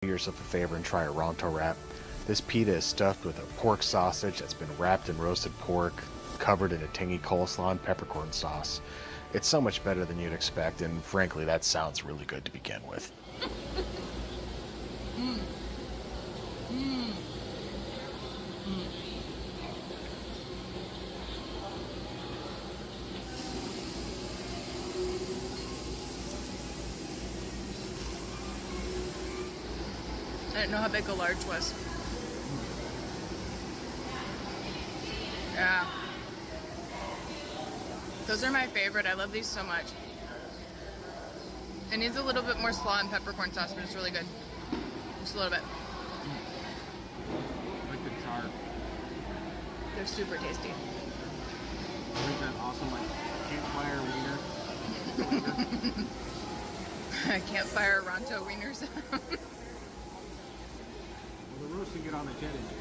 Do yourself a favor and try a Ronto Wrap. This pita is stuffed with a pork sausage that's been wrapped in roasted pork, covered in a tangy coleslaw and peppercorn sauce. It's so much better than you'd expect, and frankly, that sounds really good to begin with. I didn't know how big a large was. Yeah. Those are my favorite. I love these so much. It needs a little bit more slaw and peppercorn sauce, but it's really good. Just a little bit. Like the char. They're super tasty. There's that awesome like campfire wiener. Campfire Ronto wieners. Well, the roast can get on the jet engine.